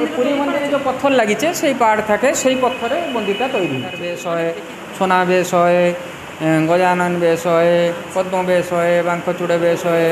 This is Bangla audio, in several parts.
এই পুরী মন্দিরে যে পথর লাগিছে সেই পাহাড় থাকে, সেই পথরে মন্দিরটা তৈরি। বেশ হয়, সোনা বেশ হয়, গজানন বেশ হয়, পদ্ম বেশ হয়, বাঙ্কচূড়া বেশ হয়।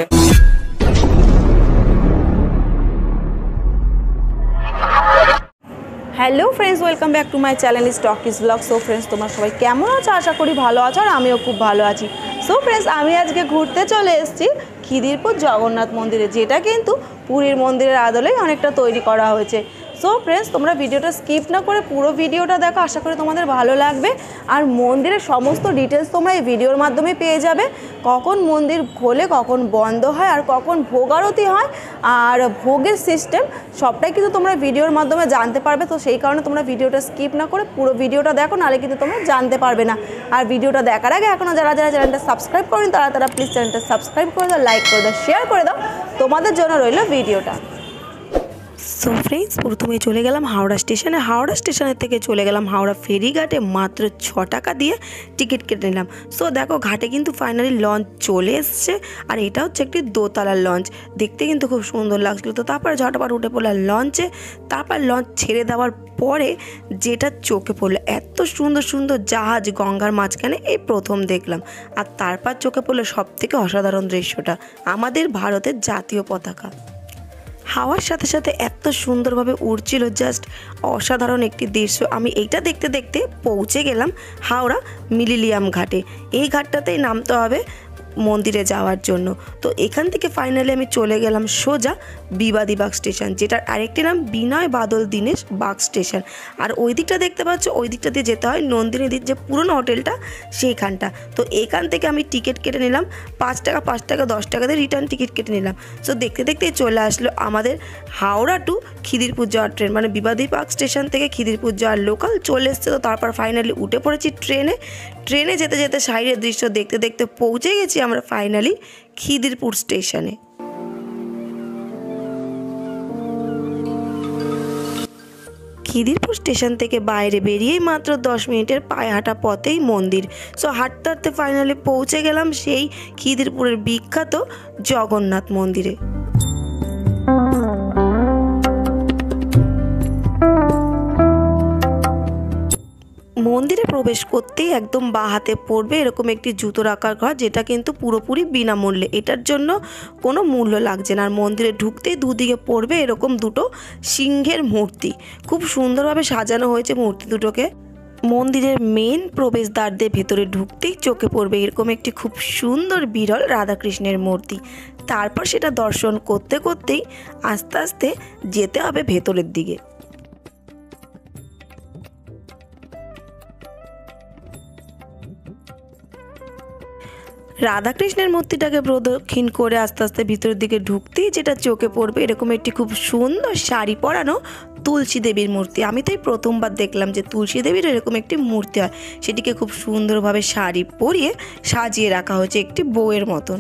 Hello friends, welcome back to my channel স্টকিজ ব্লগ। সো ফ্রেন্ডস, তোমরা সবাই কেমন আছো? আশা করি ভালো আছো, আর আমিও খুব ভালো আছি। সো ফ্রেন্ডস, আমি আজকে ঘুরতে চলে এসেছি খিদিরপুর জগন্নাথ মন্দিরে, যেটা কিন্তু পুরীর মন্দিরের আদলেই অনেকটা তৈরি করা হয়েছে। সো ফ্রেন্ডস, তোমরা ভিডিওটা স্কিপ না করে পুরো ভিডিওটা দেখো, আশা করি তোমাদের ভালো লাগবে। আর মন্দিরের সমস্ত ডিটেলস তোমরা এই ভিডিওর মাধ্যমে পেয়ে যাবে। কখন মন্দির খোলে, কখন বন্ধ হয়, আর কখন ভোগ আরতি হয়, আর ভোগের সিস্টেম সবটাই কিন্তু তোমরা ভিডিওর মাধ্যমে জানতে পারবে। তো সেই কারণে তোমরা ভিডিওটা স্কিপ না করে পুরো ভিডিওটা দেখো, নাহলে কিন্তু তোমরা জানতে পারবে না। আর ভিডিওটা দেখার আগে এখনও যারা যারা চ্যানেলটা সাবস্ক্রাইব করেন তারা প্লিজ চ্যানেলটা সাবস্ক্রাইব করে দাও, লাইক করে দাও, শেয়ার করে দাও। তোমাদের জন্য রইল ভিডিওটা। সো ফ্রেন্ডস, প্রথমে চলে গেলাম হাওড়া স্টেশনে। হাওড়া স্টেশনের থেকে চলে গেলাম হাওড়া ফেরিঘাটে। মাত্র 6 টাকা দিয়ে টিকিট কেটে নিলাম। সো দেখো, ঘাটে কিন্তু ফাইনালি লঞ্চ চলে এসছে, আর এটা হচ্ছে একটি দোতলার লঞ্চ। দেখতে কিন্তু খুব সুন্দর লাগছিলো। তো তারপরে ঝটপট উঠে পড়লাম লঞ্চে। তারপর লঞ্চ ছেড়ে দেওয়ার পরে যেটা চোখে পড়লো, এত সুন্দর সুন্দর জাহাজ গঙ্গার মাঝখানে এই প্রথম দেখলাম। আর তারপর চোখে পড়লো সবথেকে অসাধারণ দৃশ্যটা, আমাদের ভারতের জাতীয় পতাকা হাওয়ার সাথে সাথে এত সুন্দরভাবে উড়ছিল, জাস্ট অসাধারণ একটি দৃশ্য। আমি এইটা দেখতে দেখতে পৌঁছে গেলাম হাওড়া মিলিনিয়াম ঘাটে। এই ঘাটটাতেই নামতে হবে মন্দিরে যাওয়ার জন্য। তো এখান থেকে ফাইনালি আমি চলে গেলাম সোজা বিবাদীবাগ স্টেশন, যেটার আরেকটি নাম বিনয় বাদল দীনেশ বাগ স্টেশন। আর ওই দিকটা দেখতে পাচ্ছ, ওই দিকটা দিয়ে যেতে হয় নন্দিনীদির যে পুরনো হোটেলটা, সেইখানটা। তো এখান থেকে আমি টিকিট কেটে নিলাম 5 টাকা 5 টাকা 10 টাকা দিয়ে রিটার্ন টিকিট কেটে নিলাম। সো দেখতে দেখতে চলে আসলো আমাদের হাওড়া টু খিদিরপুর যাওয়ার ট্রেন, মানে বিবাদীবাগ স্টেশন থেকে খিদিরপুর যাওয়ার লোকাল চলে এসছে। তো তারপর ফাইনালি উঠে পড়েছি ট্রেনে যেতে যেতে সাইডের দৃশ্য দেখতে দেখতে পৌঁছে গেছি আমরা ফাইনালি খিদিরপুর স্টেশনে। খিদিরপুর স্টেশন থেকে বাইরে বেরিয়েই মাত্র 10 মিনিটের পায়ে হাঁটা পথেই মন্দির। সো হাঁটতে হাঁটতে ফাইনালি পৌঁছে গেলাম সেই খিদিরপুরের বিখ্যাত জগন্নাথ মন্দিরে। মন্দিরে প্রবেশ করতেই একদম বাঁ হাতে পড়বে এরকম একটি জুতো রাখার ঘর, যেটা কিন্তু পুরোপুরি বিনামূল্যে, এটার জন্য কোনো মূল্য লাগছে না। আর মন্দিরে ঢুকতেই দুদিকে পড়বে এরকম দুটো সিংহের মূর্তি, খুব সুন্দরভাবে সাজানো হয়েছে মূর্তি দুটোকে। মন্দিরের মেন প্রবেশদ্বার দিয়ে ভেতরে ঢুকতেই চোখে পড়বে এরকম একটি খুব সুন্দর বিরল রাধাকৃষ্ণের মূর্তি। তারপর সেটা দর্শন করতে করতেই আস্তে আস্তে যেতে হবে ভেতরের দিকে। রাধাকৃষ্ণের মূর্তিটাকে প্রদক্ষিণ করে আস্তে আস্তে ভিতরের দিকে ঢুকতেই যেটা চোখে পড়বে এরকম একটি খুব সুন্দর শাড়ি পরানো তুলসী দেবীর মূর্তি। আমি তো এই প্রথমবার দেখলাম যে তুলসী দেবীর এরকম একটি মূর্তি হয়। সেটিকে খুব সুন্দরভাবে শাড়ি পরিয়ে সাজিয়ে রাখা হয়েছে একটি বউয়ের মতন।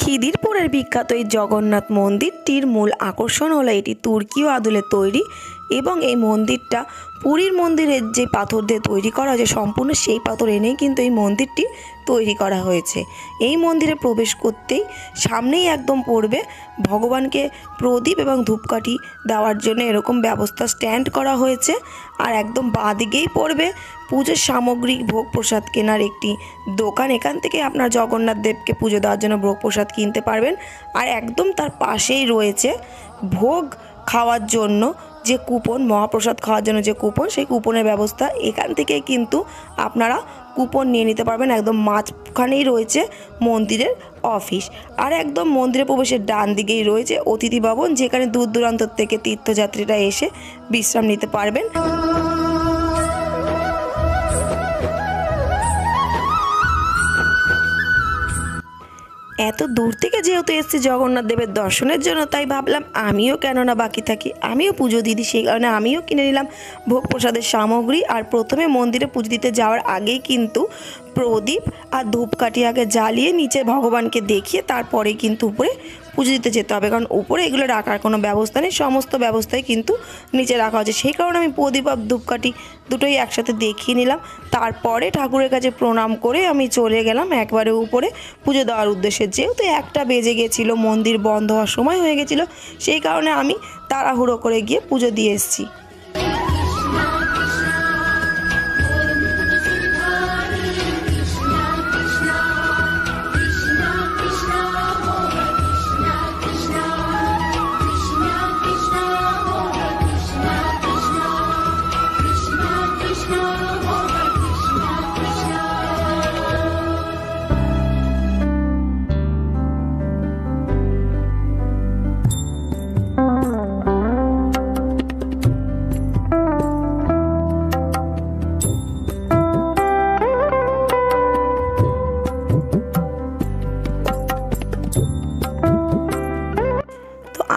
খিদিরপুরের বিখ্যাত এই জগন্নাথ মন্দিরটির মূল আকর্ষণ হলো এটি তুর্কীয় আদলে তৈরি, এবং এই মন্দিরটা পুরীর মন্দিরের যে পাথর দিয়ে তৈরি করা হয়েছে সম্পূর্ণ সেই পাথর এনেই কিন্তু এই মন্দিরটি তৈরি করা হয়েছে। এই মন্দিরে প্রবেশ করতেই সামনেই একদম পড়বে ভগবানকে প্রদীপ এবং ধূপকাঠি দেওয়ার জন্য এরকম ব্যবস্থা স্ট্যান্ড করা হয়েছে। আর একদম বাঁ দিকেই পড়বে পুজোর সামগ্রী ভোগ প্রসাদ কেনার একটি দোকান। এখান থেকে আপনার জগন্নাথ দেবকে পুজো দেওয়ার জন্য ভোগ প্রসাদ কিনতে পারবেন। আর একদম তার পাশেই রয়েছে ভোগ খাওয়ার জন্য যে কুপন, মহাপ্রসাদ খাওয়ার জন্য যে কুপন, সেই কুপনের ব্যবস্থা। এখান থেকে কিন্তু আপনারা কুপন নিয়ে নিতে পারবেন। একদম মাঝখানেই রয়েছে মন্দিরের অফিস। আর একদম মন্দিরে প্রবেশের ডান দিকেই রয়েছে অতিথি ভবন, যেখানে দূর দূরান্ত থেকে তীর্থযাত্রীরা এসে বিশ্রাম নিতে পারবেন। এত দূর থেকে যেহেতু এসেছি জগন্নাথ দেবের দর্শনের জন্য, তাই ভাবলাম আমিও কেন না বাকি থাকি, আমিও পুজো দিই। সেই কারণে আমিও কিনে নিলাম ভোগ প্রসাদের সামগ্রী। আর প্রথমে মন্দিরে পুজো দিতে যাওয়ার আগেই কিন্তু প্রদীপ আর ধূপকাঠি আগে জ্বালিয়ে নিচে ভগবানকে দেখিয়ে তারপরে কিন্তু উপরে পুজো দিতে যেতে হবে, কারণ উপরে এগুলো রাখার কোনো ব্যবস্থা নেই, সমস্ত ব্যবস্থাই কিন্তু নিচে রাখা হচ্ছে। সেই কারণে আমি প্রদীপ আর ধূপকাঠি দুটোই একসাথে দেখিয়ে নিলাম। তারপরে ঠাকুরের কাছে প্রণাম করে আমি চলে গেলাম একবারে উপরে পুজো দেওয়ার উদ্দেশ্যে। যেহেতু 1টা বেজে গেছিলো, মন্দির বন্ধ হওয়ার সময় হয়ে গেছিলো, সেই কারণে আমি তাড়াহুড়ো করে গিয়ে পুজো দিয়ে এসেছি।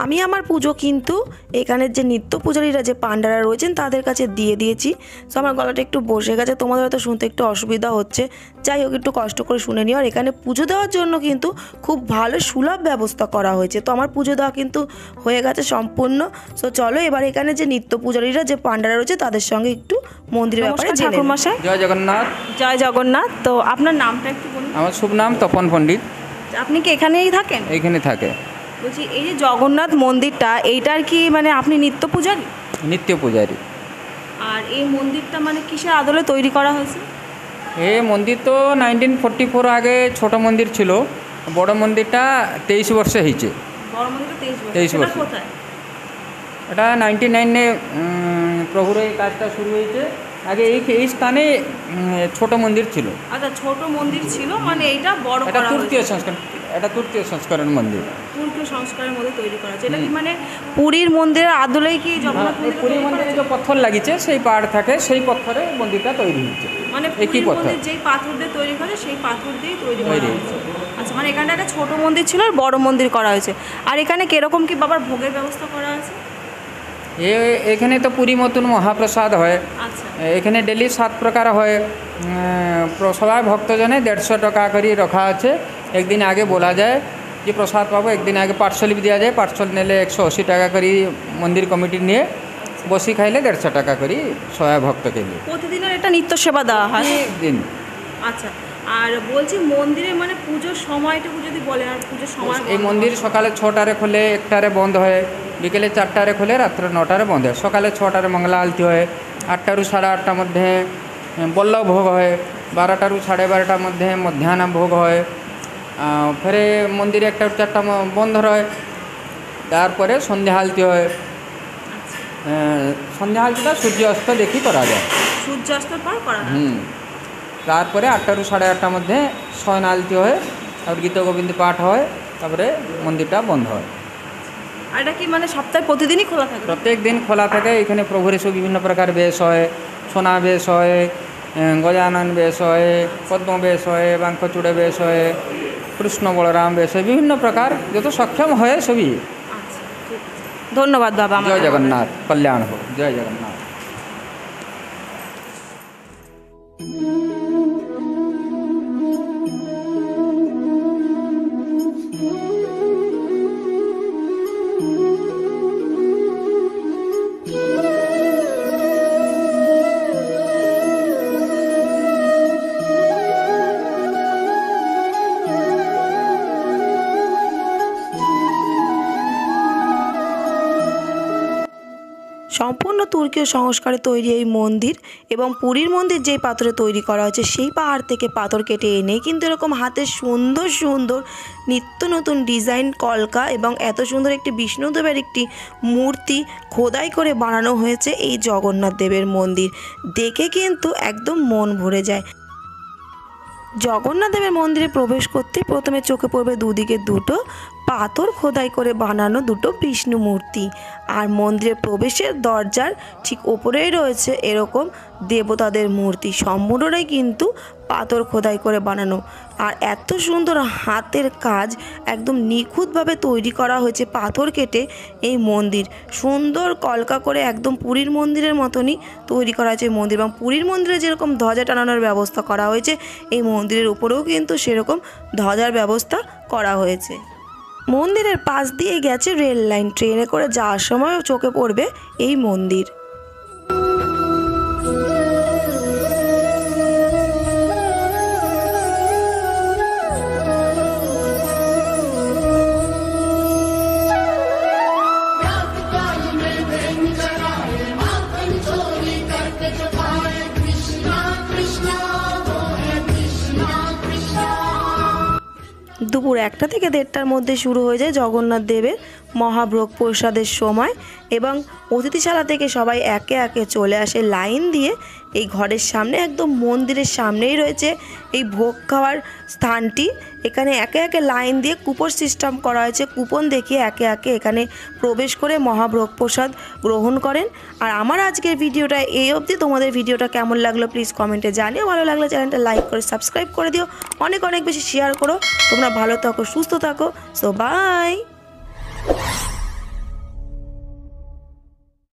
আমি আমার পুজো কিন্তু এখানের যে নিত্য পূজারীরা যে পান্ডারা রয়েছেন তাদের কাছে দিয়ে দিয়েছি। সো আমার গলাটা একটু বসে গেছে, তোমাদের হয়তো শুনতে একটু অসুবিধা হচ্ছে, যাই হোক একটু কষ্ট করে শুনে নিও। আর এখানে পুজো দেওয়ার জন্য কিন্তু খুব ভালো সুলভ ব্যবস্থা করা হয়েছে। তো আমার পুজো দেওয়া কিন্তু হয়ে গেছে সম্পূর্ণ। সো চলো এবার এখানে যে নিত্য পূজারীরা যে পান্ডারা রয়েছে তাদের সঙ্গে একটু মন্দিরের ব্যাপারে জেনে নিই। ঠাকুরমশাই জয় জগন্নাথ। জয় জগন্নাথ। তো আপনার নামটা একটু বলুন। আমার শুভ নাম তপন পণ্ডিত। আপনি কি এখানেই থাকেন? এইখানে থাকে। বলছি এই যে জগন্নাথ মন্দিরটা, এইটার কি মানে আপনি নিত্য পূজারী? নিত্য পূজারী। আর এই মন্দিরটা মানে কিসের আদলে তৈরি করা হয়েছে? এই মন্দির তো 1944 আগে ছোট মন্দির ছিল, বড় মন্দিরটা 23 বর্ষে হয়েছে। বড় মন্দিরটা 23 বর্ষ। কোথায়? এটা 99-এ প্রভুর এই কাজটা শুরু হয়েছে। আগে এই স্থানে ছোট মন্দির ছিল। আচ্ছা, ছোট মন্দির ছিল, মানে এইটা বড় এটা করা তৃতীয় হয়েছে। সংস্কার, এটা তৃতীয় সংস্কারের মন্দির। তুর্কীয় সংস্কারের মধ্যে তৈরি করা আছে। এটা কি মানে পুরীর মন্দিরের আদলেই কি জগন্নাথ মন্দির? পুরী মন্দিরে যে পাথর লাগিয়েছে সেই পাহাড় থাকে, সেই পাথরে মন্দিরটা তৈরি হয়েছে। মানে পুরীর মন্দির যেই পাথর দিয়ে তৈরি করে সেই পাথর দিয়েই তৈরি করা হয়েছে। আচ্ছা, মানে এখানটা একটা ছোট মন্দির ছিল আর বড় মন্দির করা হয়েছে। আর এখানে কিরকম কি বাবার ভোগের ব্যবস্থা করা আছে? এখানে তো পুরী মতন মহাপ্রসাদ হয়। আচ্ছা, এখানে ডেলি 7 প্রকার হয়। সবাই ভক্তজনে 150 টাকা করে রাখা আছে। একদিন আগে বলা যায় যে প্রসাদ পাবো, একদিন আগে পার্সল দেওয়া যায়। পার্সল নিলে 180 টাকা করে মন্দির কমিটি নিয়ে, বসি খাইলে 150 টাকা করে সবাই ভক্তকে দিয়ে। প্রতিদিনের এটা নিত্য সেবা দেওয়া হয় দিন। আচ্ছা, আর বলছি মন্দিরে মানে পুজোর সময়টুকু যদি বলেন। আর পুজোর সময় এই মন্দির সকালে 6টারে খোলে, 1টারে বন্ধ হয়, বিকেলে 4টারে খোলে, রাত্রে 9টারে বন্ধ হয়। সকালে 6টারে মঙ্গলা আলতি হয়, 8টারু 8:30 মধ্যে বল্লভ ভোগ হয়, 12টারু 12:30 মধ্যে মধ্যাহ্ন ভোগ হয়। ফেরে মন্দিরে 1টারু 4টা বন্ধ হয়। তারপরে সন্ধ্যা আলতি হয়। সন্ধ্যা আলতিটা সূর্য অস্ত দেখি করা যায়। সূর্যাস্তের পর করা হয়। তারপরে 8টারু 8:30 মধ্যে শয়ন আলতি হয়, তারপর গীত গোবিন্দ পাঠ হয়, তারপরে মন্দিরটা বন্ধ হয়। আর এটা কি মানে সপ্তাহে প্রতিদিনই খোলা থাকে? প্রত্যেক দিন খোলা থাকে। এখানে প্রভুর এসব বিভিন্ন প্রকার বেশ হয়, সোনা বেশ হয়, গজানন বেশ হয়, পদ্ম বেশ হয়, বাঙ্কচূড়ে বেশ হয়, কৃষ্ণ বলরাম বেশ হয়, বিভিন্ন প্রকার যত সক্ষম হয় সবই। আচ্ছা, ঠিক আছে। ধন্যবাদ বাবা। জয় জগন্নাথ, কল্যাণ হোক। জয় জগন্নাথ। সম্পূর্ণ তুর্কীয় সংস্কারে তৈরি এই মন্দির, এবং পুরীর মন্দির যেই পাথরে তৈরি করা হয়েছে সেই পাহাড় থেকে পাথর কেটে এনে কিন্তু এরকম হাতে সুন্দর সুন্দর নিত্য নতুন ডিজাইন কলকা এবং এত সুন্দর একটি বিষ্ণুদেবের একটি মূর্তি খোদাই করে বানানো হয়েছে এই জগন্নাথ দেবের মন্দির। দেখে কিন্তু একদম মন ভরে যায়। জগন্নাথ দেবের মন্দিরে প্রবেশ করতে প্রথমে চোখে পড়বে দুদিকে দুটো পাথর খোদাই করে বানানো দুটো বিষ্ণু মূর্তি। আর মন্দিরের প্রবেশের দরজার ঠিক ওপরেই রয়েছে এরকম দেবতাদের মূর্তি, সম্পূর্ণটাই কিন্তু পাথর খোদাই করে বানানো। আর এত সুন্দর হাতের কাজ, একদম নিখুঁতভাবে তৈরি করা হয়েছে পাথর কেটে এই মন্দির। সুন্দর কলকা করে একদম পুরীর মন্দিরের মতনই তৈরি করা হয়েছে মন্দির। এবং পুরীর মন্দিরে যেরকম ধ্বজা টানানোর ব্যবস্থা করা হয়েছে, এই মন্দিরের উপরেও কিন্তু সেরকম ধ্বজার ব্যবস্থা করা হয়েছে। মন্দিরের পাশ দিয়ে গেছে রেল লাইন, ট্রেনে করে যাওয়ার সময়ও চোখে পড়বে এই মন্দির। দুপুর 1টা থেকে 1:30টার মধ্যে শুরু হয়ে যায় জগন্নাথ দেবের মহাভোগ প্রসাদের সময়। এবং অতিথিশালা থেকে সবাই একে একে চলে আসে লাইন দিয়ে এই ঘরের সামনে। একদম মন্দিরের সামনেই রয়েছে এই ভোগ খাওয়ার স্থানটি। এখানে একে একে লাইন দিয়ে কুপন সিস্টেম করা হয়েছে, কুপন দেখিয়ে একে একে এখানে প্রবেশ করে মহাভোগ প্রসাদ গ্রহণ করেন। আর আমার আজকের ভিডিওটা এই অবধি। তোমাদের ভিডিওটা কেমন লাগলো প্লিজ কমেন্টে জানিও। ভালো লাগলে চ্যানেলটা লাইক করে সাবস্ক্রাইব করে দিও, অনেক অনেক বেশি শেয়ার করো। তোমরা ভালো থাকো, সুস্থ থাকো। So by.